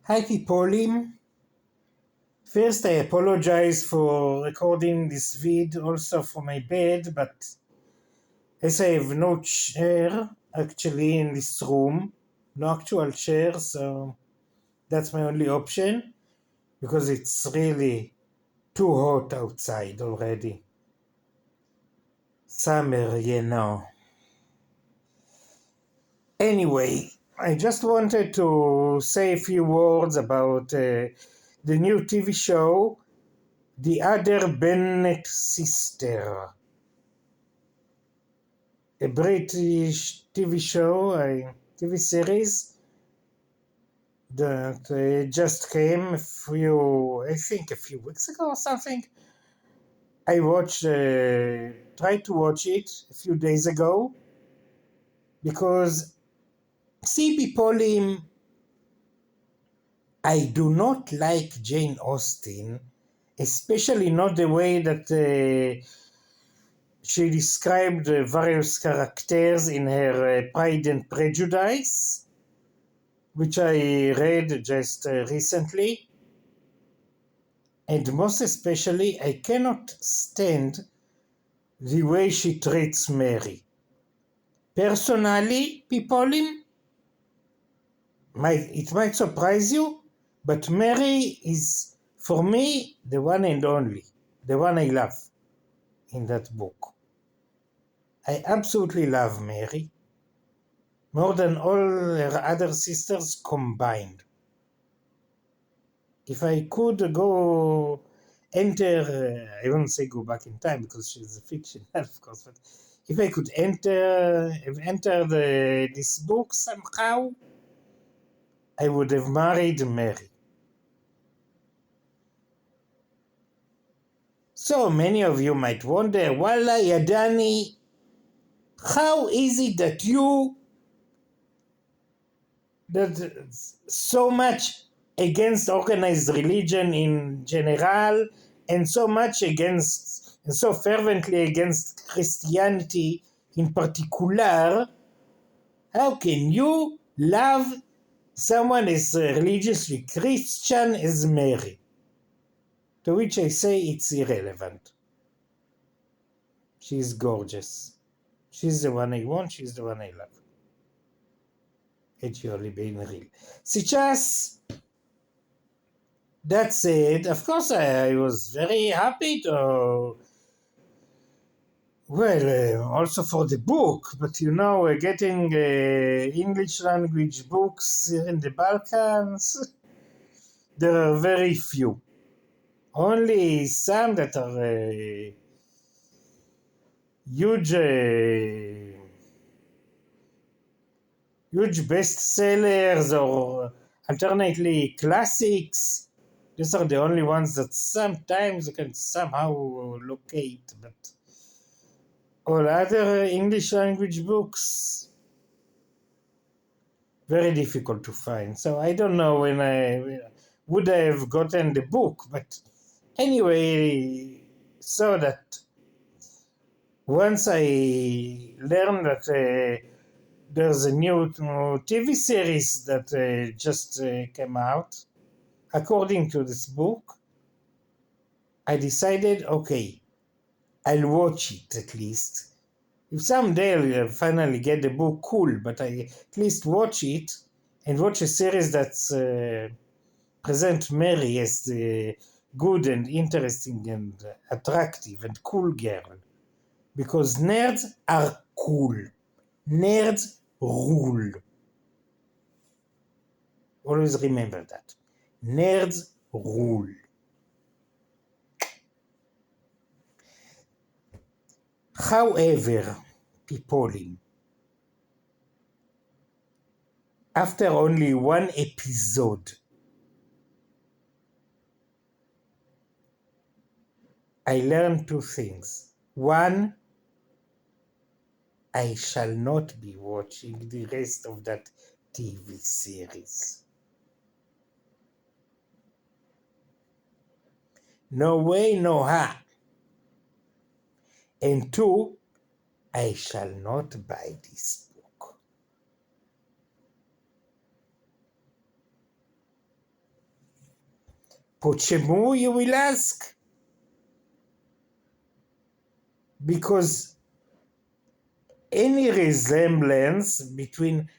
Hi people. First, I apologize for recording this vid also for my bed, but as I have no chair actually in this room, no actual chair, so that's my only option because it's really too hot outside already. Summer, Anyway, I just wanted to say a few words about the new TV show, The Other Bennet Sister. A British TV show, a TV series that just came a few weeks ago or something. I tried to watch it a few days ago because, see, people, I do not like Jane Austen, especially not the way that she described various characters in her Pride and Prejudice, which I read just recently. And most especially, I cannot stand the way she treats Mary. Personally, people, it might surprise you, but Mary is, for me, the one and only, the one I love in that book. I absolutely love Mary, more than all her other sisters combined. If I could I won't say go back in time because she's a fiction, of course, but if I could enter this book somehow, I would have married Mary. So many of you might wonder, Walla Yadani, how is it that so much against organized religion in general and so fervently against Christianity in particular, how can you love someone as religiously Christian as Mary? To which I say it's irrelevant. She's gorgeous. She's the one I want, she's the one I love. Actually being real. Сейчас, that said, of course I was very happy to, also for the book, but getting English language books here in the Balkans, there are very few. Only some that are huge bestsellers or alternately classics. These are the only ones that sometimes you can somehow locate, but all other English language books, very difficult to find. So I don't know when I would have gotten the book, but anyway, so that once I learned that there's a new TV series that just came out, according to this book, I decided, okay, I'll watch it at least. If someday I'll finally get the book, cool, but I at least watch it and watch a series that's present Mary as the good and interesting and attractive and cool girl. Because nerds are cool. Nerds rule. Always remember that. Nerds rule. However, people, after only one episode, I learned two things. One, I shall not be watching the rest of that TV series. No way, no how. And two, I shall not buy this book. Почему, you will ask? Because any resemblance between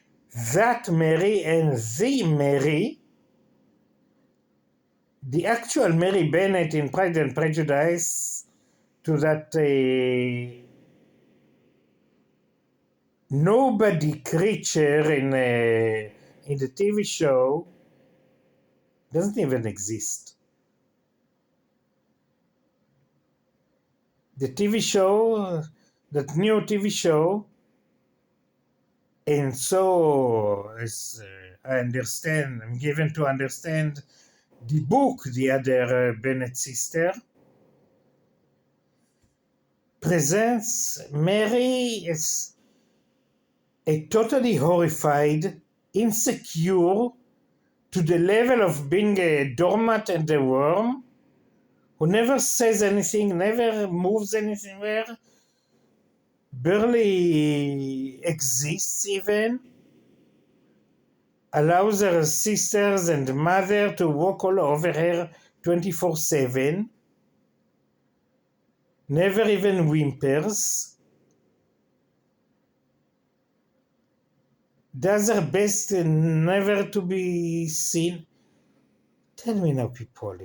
that Mary and the Mary, the actual Mary Bennet in Pride and Prejudice, to that nobody creature in the TV show, doesn't even exist. The TV show, that new TV show, and so as I understand, I'm given to understand the book, the other Bennet sister, presents Mary as a totally horrified, insecure, to the level of being a doormat and a worm, who never says anything, never moves anywhere, barely exists even, allows her sisters and mother to walk all over her 24/7, never even whimpers, does her best never to be seen. Tell me now, people,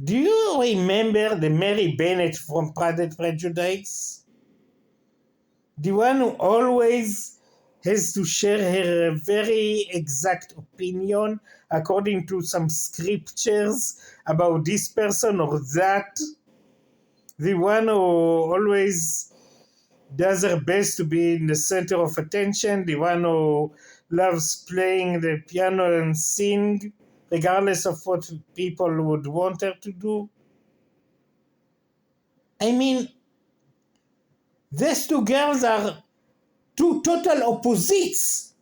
do you remember the Mary Bennet from Pride and Prejudice? The one who always has to share her very exact opinion according to some scriptures about this person or that. The one who always does her best to be in the center of attention. The one who loves playing the piano and sing, regardless of what people would want her to do. I mean, these two girls are two total opposites.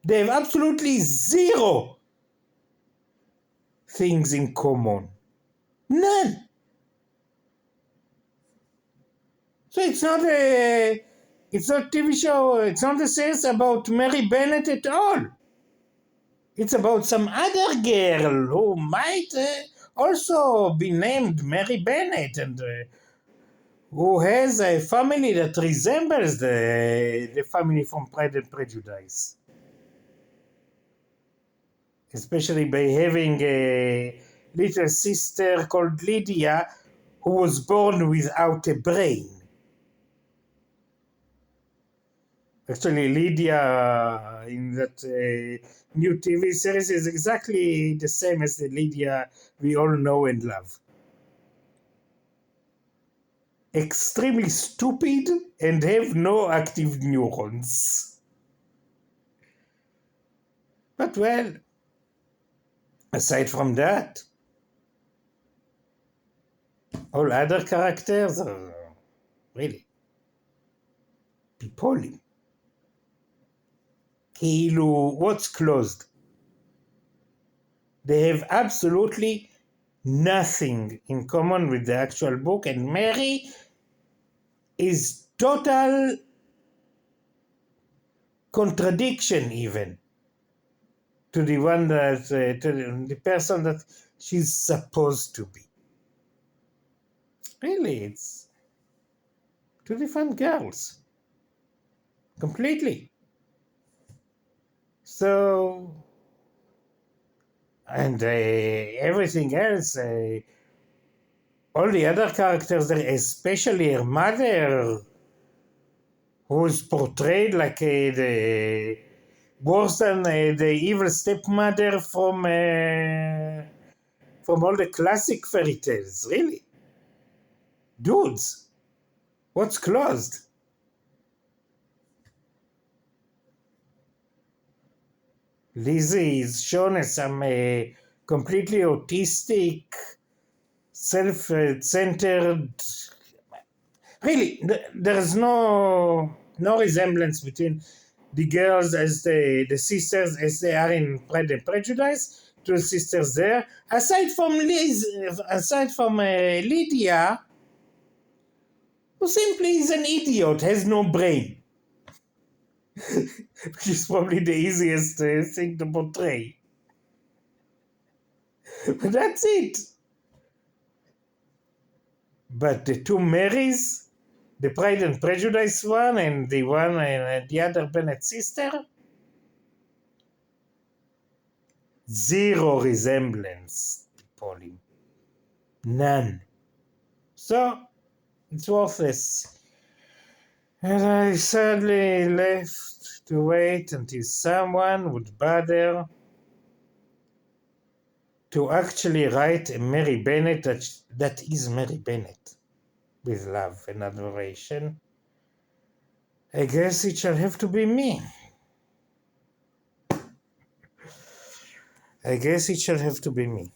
They have absolutely zero things in common. None. So it's not a TV show, it's not a series about Mary Bennet at all. It's about some other girl who might also be named Mary Bennet and who has a family that resembles the family from Pride and Prejudice. Especially by having a little sister called Lydia who was born without a brain. Actually, Lydia in that new TV series is exactly the same as the Lydia we all know and love. Extremely stupid and have no active neurons. But well, aside from that, all other characters are really people. כאילו, what's closed? They have absolutely nothing in common with the actual book, and Mary is total contradiction even to the one that to the person that she's supposed to be. Really, it's two different girls. Completely. So, and everything else, all the other characters there, especially her mother, who's portrayed like the worse than the evil stepmother from all the classic fairy tales. Really, dudes, what's closed? Lizzie is shown as some completely autistic, self-centered. Really, there's no resemblance between the girls as the sisters as they are in Pride and Prejudice to the sisters there. Aside from Lydia, who simply is an idiot, has no brain. Which is probably the easiest thing to portray. That's it. But the two Marys, the Pride and Prejudice one and the other Bennet sister, zero resemblance, Pauline. None. So it's worthless. And I sadly left to wait until someone would bother to actually write a Mary Bennet that is Mary Bennet, with love and admiration. I guess it shall have to be me. I guess it shall have to be me.